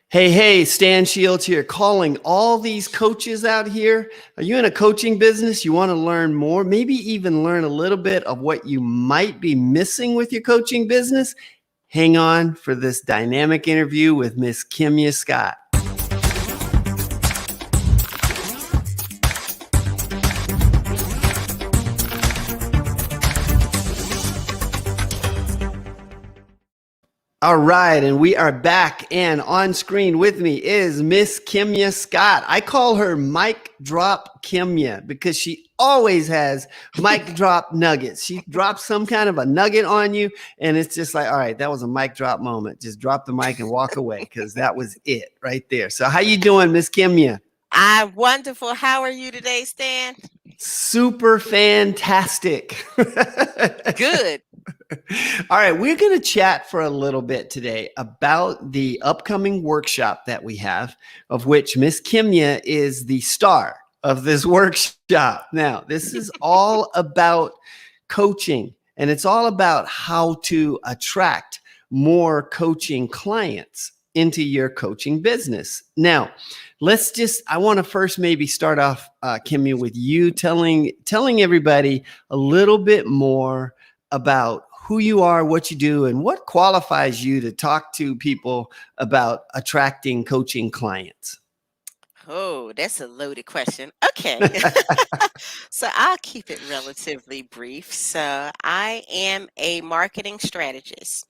Hey, Stan Shields here, calling all these coaches out here. Are you in a coaching business? You want to learn more, maybe even learn a little bit of what you might be missing with your coaching business? Hang on for this dynamic interview with Miss Kemya Scott. All right, and we are back, and on screen with me is Miss Kemya Scott. I call her Mic Drop Kemya because she always has mic drop nuggets. She drops some kind of a nugget on you, and it's just like, all right, that was a mic drop moment. Just drop the mic and walk away because that was it right there. So how you doing, Miss Kemya? I'm wonderful. How are you today, Stan? Super fantastic. Good. All right, we're going to chat for a little bit today about the upcoming workshop that we have, of which Miss Kemya is the star of this workshop. Now, this is all about coaching, and it's all about how to attract more coaching clients into your coaching business. Now, I want to first maybe start off, Kemya, with you telling everybody a little bit more about who you are, what you do, and what qualifies you to talk to people about attracting coaching clients. Oh, that's a loaded question. Okay. So I'll keep it relatively brief. So I am a marketing strategist.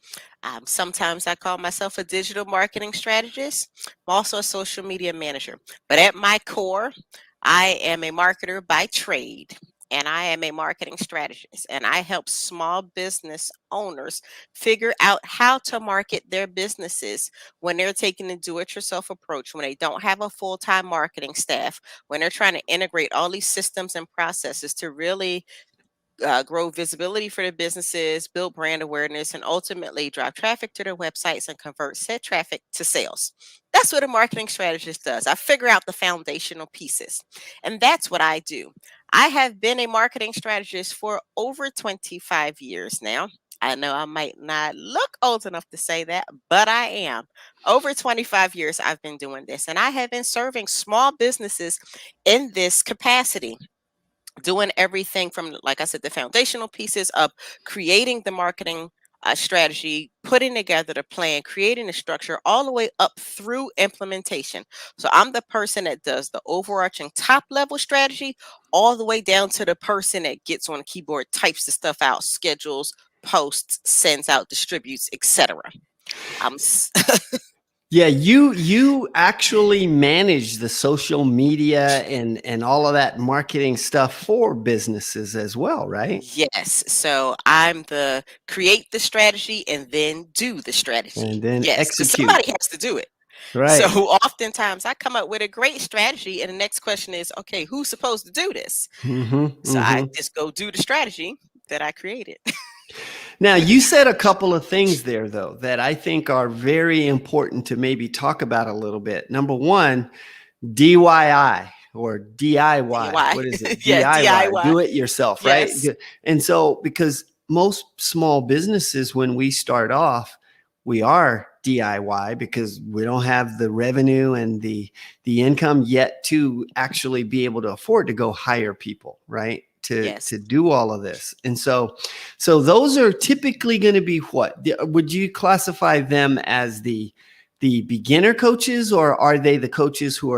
Sometimes I call myself a digital marketing strategist. I'm also a social media manager. But at my core, I am a marketer by trade. And I am a marketing strategist, and I help small business owners figure out how to market their businesses when they're taking a do-it-yourself approach, when they don't have a full-time marketing staff, when they're trying to integrate all these systems and processes to really grow visibility for their businesses, build brand awareness, and ultimately drive traffic to their websites and convert said traffic to sales. That's what a marketing strategist does. I figure out the foundational pieces, and that's what I do. I have been a marketing strategist for over 25 years now. I know I might not look old enough to say that, but I am. Over 25 years, I've been doing this, and I have been serving small businesses in this capacity, doing everything from, like I said, the foundational pieces of creating the marketing strategy, putting together the plan, creating the structure, all the way up through implementation. So I'm the person that does the overarching top level strategy, all the way down to the person that gets on the keyboard, types the stuff out, schedules, posts, sends out, distributes, etc. I'm Yeah, you actually manage the social media and all of that marketing stuff for businesses as well, right? Yes. So I'm the create the strategy and then do the strategy. And then Yes, because execute. somebody has to do it. So Right. oftentimes I come up with a great strategy, and the next question is, okay, who's supposed to do this? Mm-hmm, So I mm-hmm. just go do the strategy that I created. Now, you said a couple of things there, though, that I think are very important to maybe talk about a little bit. Number one, DIY or DIY. DIY. What is it? Yeah, DIY, DIY. do it yourself, right? Yes. And so, because most small businesses, when we start off, we are DIY because we don't have the revenue and the income yet to actually be able to afford to go hire people, right? Yes. To do all of this. And so those are typically going to be what? Would you classify them as the beginner coaches, or are they the coaches who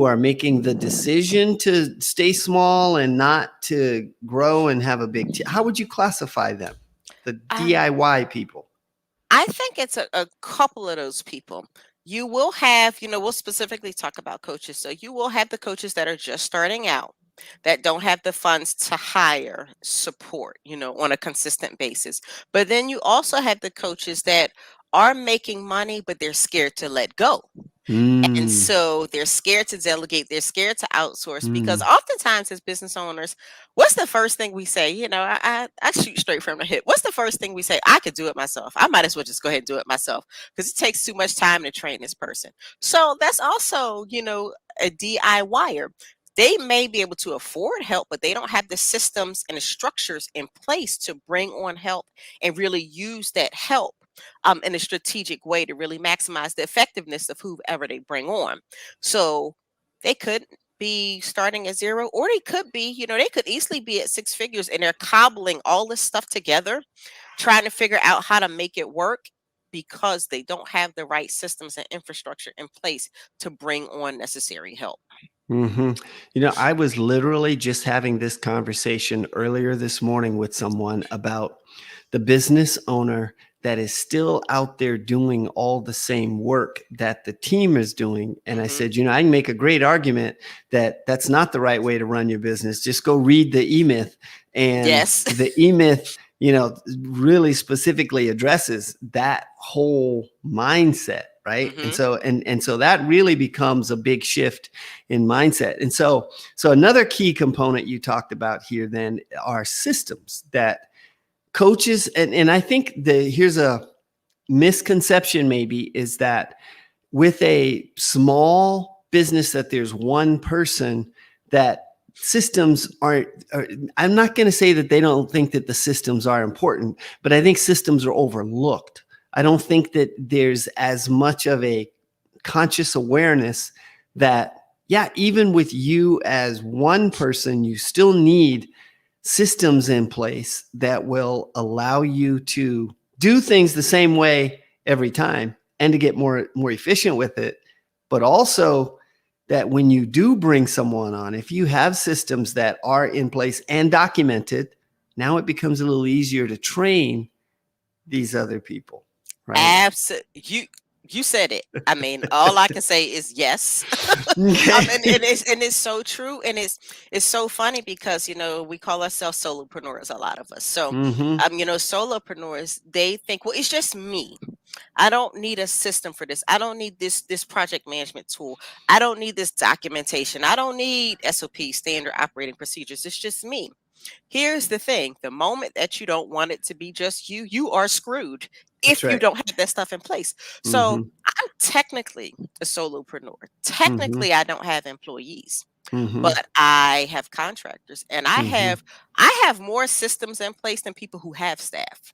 are making the decision to stay small and not to grow and have a big team? How would you classify them? The Um, DIY people. I think it's a couple of those people. You will have, we'll specifically talk about coaches. So you will have the coaches that are just starting out, that don't have the funds to hire support, on a consistent basis. But then you also have the coaches that are making money, but they're scared to let go. And Mm, so they're scared to delegate, they're scared to outsource, because mm. oftentimes as business owners, what's the first thing we say? I shoot straight from the hip. What's the first thing we say? I could do it myself. I might as well just go ahead and do it myself because it takes too much time to train this person. So that's also, a DIYer. They may be able to afford help, but they don't have the systems and the structures in place to bring on help and really use that help in a strategic way to really maximize the effectiveness of whoever they bring on. So they could be starting at zero, or they could be, they could easily be at six figures and they're cobbling all this stuff together, trying to figure out how to make it work because they don't have the right systems and infrastructure in place to bring on necessary help. hmm I was literally just having this conversation earlier this morning with someone about the business owner that is still out there doing all the same work that the team is doing. And I Hmm. said, I can make a great argument that that's not the right way to run your business. Just go read the E-Myth. And Yes. the E-Myth, really specifically addresses that whole mindset. Right. And Hmm. so that really becomes a big shift in mindset. And so another key component you talked about here then are systems that coaches, and I think here's a misconception maybe, is that with a small business that there's one person, that systems I'm not going to say that they don't think that the systems are important, but I think systems are overlooked. I don't think that there's as much of a conscious awareness that, yeah, even with you as one person, you still need systems in place that will allow you to do things the same way every time and to get more efficient with it. But also that when you do bring someone on, if you have systems that are in place and documented, now it becomes a little easier to train these other people, right? Absolutely. You said it. I mean, all I can say is yes. And, Okay. and it's so true, and it's so funny because we call ourselves solopreneurs, a lot of us. So, Mm-hmm. solopreneurs, they think, well, it's just me. I don't need a system for this. I don't need this project management tool. I don't need this documentation. I don't need SOP, standard operating procedures. It's just me. Here's the thing, the moment that you don't want it to be just you, you are screwed That's if you right. don't have that stuff in place. So Mm-hmm. I'm technically a solopreneur. Mm-hmm. Technically, I don't have employees, Mm-hmm. but I have contractors, and I Mm-hmm. have I have more systems in place than people who have staff.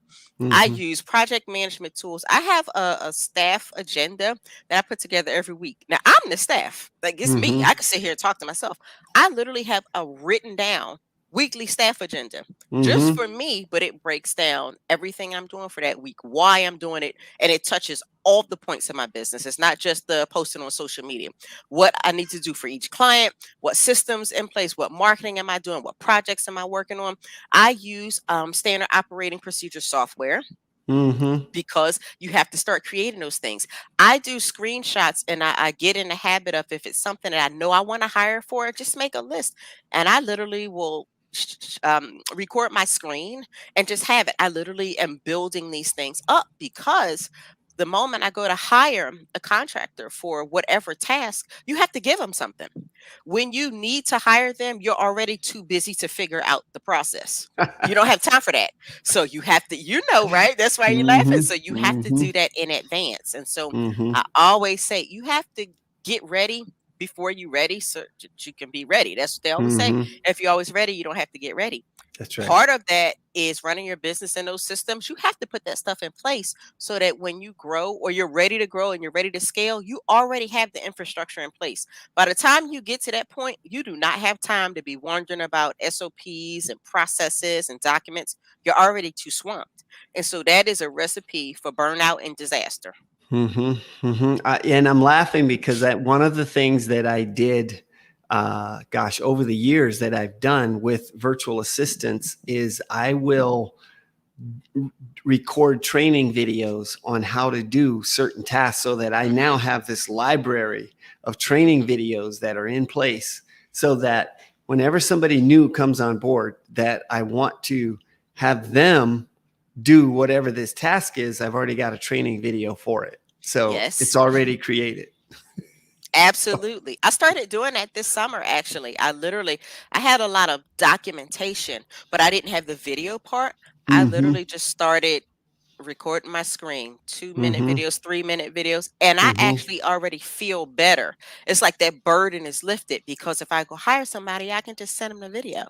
I Mm-hmm. use project management tools. I have a staff agenda that I put together every week. Now I'm the staff. Like, it's me. Mm-hmm. I can sit here and talk to myself. I literally have a written down weekly staff agenda just Mm-hmm. for me, but it breaks down everything I'm doing for that week, why I'm doing it, and it touches all the points of my business. It's not just the posting on social media. What I need to do for each client, what systems in place, what marketing am I doing, what projects am I working on. I use standard operating procedure software Mm-hmm. because you have to start creating those things. I do screenshots, and I get in the habit of, if it's something that I know I want to hire for, just make a list. And I literally will record my screen and just have it. I literally am building these things up because the moment I go to hire a contractor for whatever task, you have to give them something. When you need to hire them, you're already too busy to figure out the process. You don't have time for that. So you have to, right? That's why you're laughing. Mhm, So you have to mhm, do that in advance. And so mhm. I always say you have to get ready before you ready so that you can be ready. That's what they always say. Mhm. If you're always ready, you don't have to get ready. That's right. Part of that is running your business in those systems. You have to put that stuff in place so that when you grow, or you're ready to grow and you're ready to scale, you already have the infrastructure in place. By the time you get to that point, you do not have time to be wondering about SOPs and processes and documents. You're already too swamped. And so that is a recipe for burnout and disaster. Mhm, mhm. And I'm laughing because one of the things that I did, gosh, over the years that I've done with virtual assistants is I will record training videos on how to do certain tasks so that I now Hmm. have this library of training videos that are in place so that whenever somebody new comes on board that I want to have them do whatever this task is, I've already got a training video for it. So it's Yes. already created. Absolutely. I started doing that this summer, actually. I had a lot of documentation, but I didn't have the video part. I Mm-hmm. literally just started recording my screen, 2 minute Mm-hmm. videos, 3 minute videos, and I Mm-hmm. actually already feel better. It's like that burden is lifted because if I go hire somebody, I can just send them the video.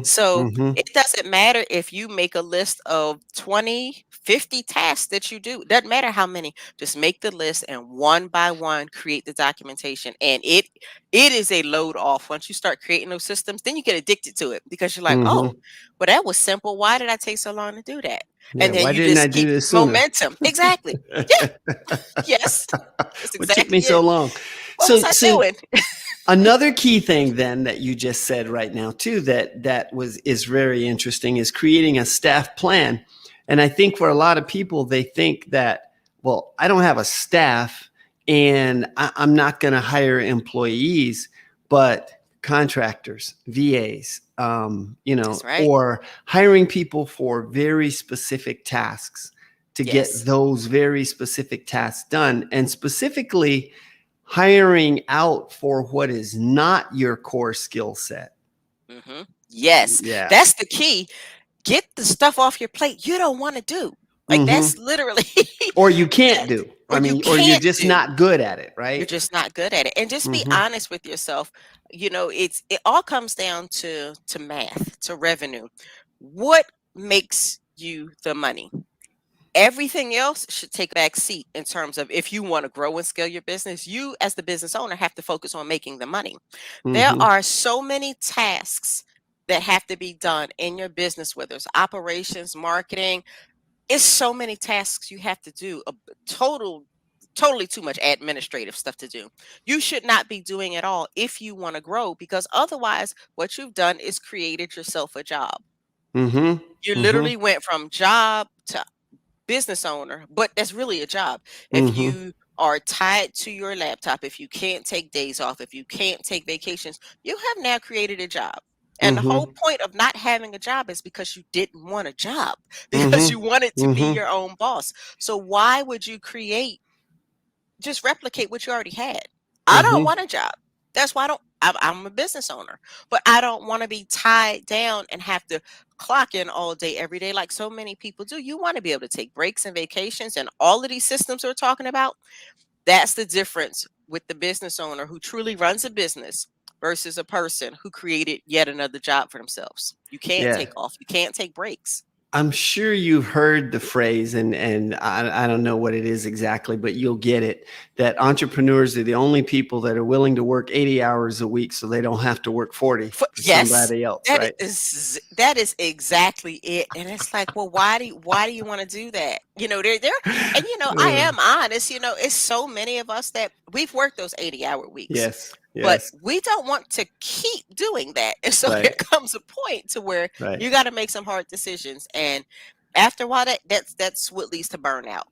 So Mm-hmm. it doesn't matter if you make a list of 20, 50 tasks that you do. Doesn't matter how many. Just make the list and one by one create the documentation. And it is a load off. Once you start creating those systems, then you get addicted to it because you're like, oh, Mm-hmm. well, that was simple. Why did I take so long to do that? Yeah. And then Why you didn't I just do keep this sooner? momentum. Exactly. Yeah. Yes. That's What took me exactly so it. long? What was So, I so doing? another key thing then that you just said right now too is very interesting is creating a staff plan. And I think for a lot of people, they think that, well, I don't have a staff and I'm not going to hire employees, but contractors, VAs, That's right. or hiring people for very specific tasks to get Yes. those very specific tasks done. And specifically, hiring out for what is not your core skill set. Yes. Yeah. That's the key. Get the stuff off your plate you don't want to do. Like Mm-hmm. that's literally Or you can't that, do. or I you mean, or you're can't just do. not good at it, You're right? just not good at it. And just be Mm-hmm. honest with yourself. It all comes down to math, to revenue. What makes you the money? Everything else should take a back seat in terms of if you want to grow and scale your business. You, as the business owner, have to focus on making the money. There Mm-hmm. are so many tasks that have to be done in your business, whether it's operations, marketing. It's so many tasks you have to do. Totally too much administrative stuff to do. You should not be doing it all if you want to grow, because otherwise, what you've done is created yourself a job. Mm-hmm. You Mm-hmm. literally went from job to business owner, but that's really a job. If Mm-hmm. you are tied to your laptop, if you can't take days off, if you can't take vacations, you have now created a job. And the whole Mm-hmm. point of not having a job is because you didn't want a job, because Mm-hmm. you wanted to be Mm-hmm. your own boss. So why would you just replicate what you already had? I don't Mm-hmm. want a job. That's why I'm a business owner, but I don't want to be tied down and have to clock in all day, every day, like so many people do. You want to be able to take breaks and vacations, and all of these systems we're talking about. That's the difference with the business owner who truly runs a business versus a person who created yet another job for themselves. You can't Yeah. take off. You can't take breaks. I'm sure you've heard the phrase, and I don't know what it is exactly, but you'll get it, that entrepreneurs are the only people that are willing to work 80 hours a week so they don't have to work 40 for Yes, somebody else, right? that is exactly it. And it's like, well, why do you want to do that? There, and I Uh, am honest. It's so many of us that we've worked those 80-hour weeks, yes, but yes, we don't want to keep doing that. And so there right, comes a point to where right. you got to make some hard decisions. And after a while, that's what leads to burnout.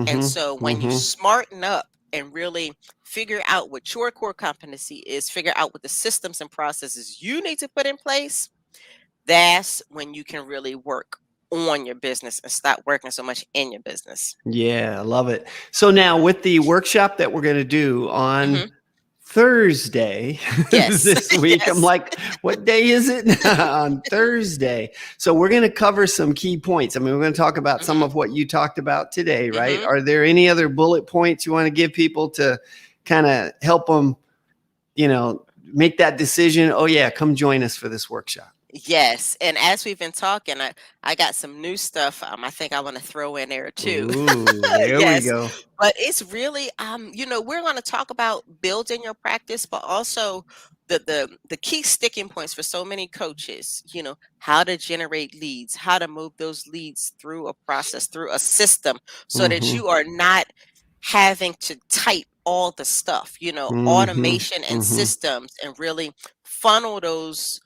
And Mm-hmm, so when you mm-hmm. smarten up and really figure out what your core competency is, figure out what the systems and processes you need to put in place, that's when you can really work on your business and stop working so much in your business. Yeah, I love it. So now with the workshop that we're going to do on Hmm. Thursday Yes. this week, I'm Yes. like, what day is it? On Thursday. So we're going to cover some key points. I mean, we're going to talk about some Hmm. of what you talked about today, right? Hmm. Are there any other bullet points you want to give people to kind of help them, make that decision? Oh yeah, come join us for this workshop. Yes. And as we've been talking, I got some new stuff I think I want to throw in there too. Ooh, there we Yes. go. But it's really we're going to talk about building your practice, but also the key sticking points for so many coaches, how to generate leads, how to move those leads through a process, through a system, so that Mm-hmm, you are not having to type all the stuff, mm-hmm, automation and mm-hmm, systems, and really funnel those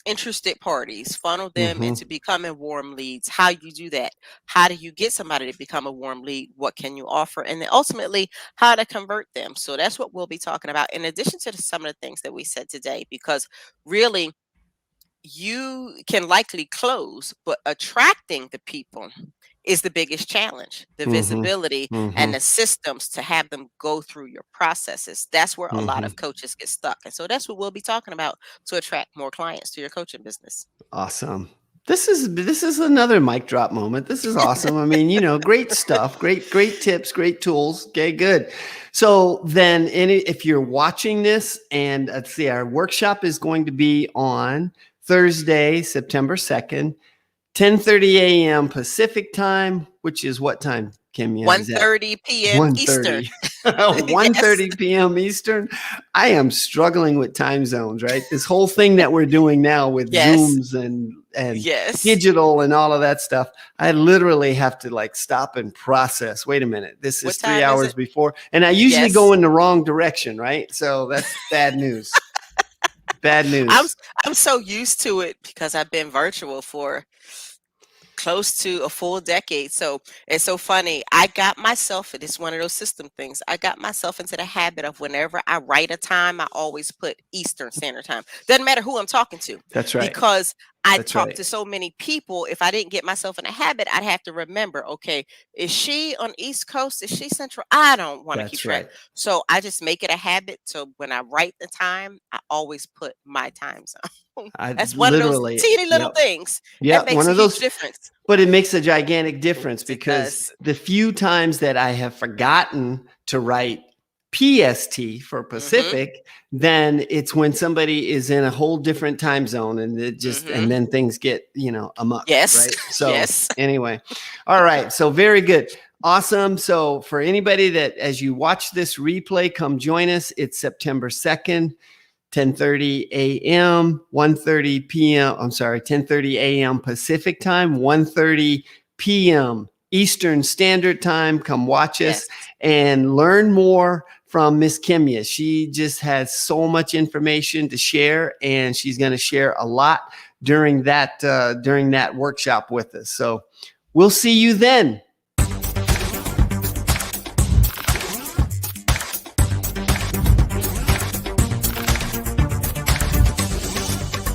interested parties, funnel them mm-hmm. into becoming warm leads. How you do that? How do you get somebody to become a warm lead? What can you offer? And then ultimately, how to convert them. So that's what we'll be talking about, in addition to some of the things that we said today, because really, you can likely close, but attracting the people is the biggest challenge. The Mhm, visibility and mhm, the systems to have them go through your processes. That's where a lot mhm. of coaches get stuck. And so that's what we'll be talking about to attract more clients to your coaching business. Awesome. This is another mic drop moment. This is awesome. I mean, great stuff, great tips, great tools. Okay, good. So then, if you're watching this, and let's see, our workshop is going to be on Thursday, September 2nd, 10:30 a.m. Pacific time, which is what time, Kemya? Is that 1:30 p.m. Eastern. 1:30? Yes. 1:30 p.m. Eastern. I am struggling with time zones, right? This whole thing that we're doing now with Yes. Zooms and Yes. digital and all of that stuff, I literally have to like stop and process. Wait a minute, this What is 3 time is hours it? before, and I usually Yes. go in the wrong direction, right? So that's bad news. Bad I'm news. I'm so used to it because I've been virtual for close to a full decade. So it's so funny. I got myself, and it's one of those system things. I got myself into the habit of whenever I write a time, I always put Eastern Standard Time. Doesn't matter who I'm talking to, That's right. because I That's talk right. to so many people. If I didn't get myself in a habit, I'd have to remember, okay, is she on East Coast? Is she Central? I don't want to keep That's track. right. So I just make it a habit. So when I write the time, I always put my time zone. I That's one of those literally, teeny little yep. things that Yeah, makes one a of huge those, difference. but it makes a gigantic difference It because does. the few times that I have forgotten to write PST for Mhm. Pacific, then it's when somebody is in a whole different time zone and it just, and Mhm. then things get, amok, Yes. right? So Yes. anyway, all right. So very good. Awesome. So for anybody that, as you watch this replay, come join us. It's September 2nd. 10:30 a.m., 1:30 p.m. I'm sorry, 10:30 a.m. Pacific time, 1:30 p.m. Eastern Standard Time. Come watch us Yes. and learn more from Miss Kemya. She just has so much information to share, and she's going to share a lot during that workshop with us. So we'll see you then.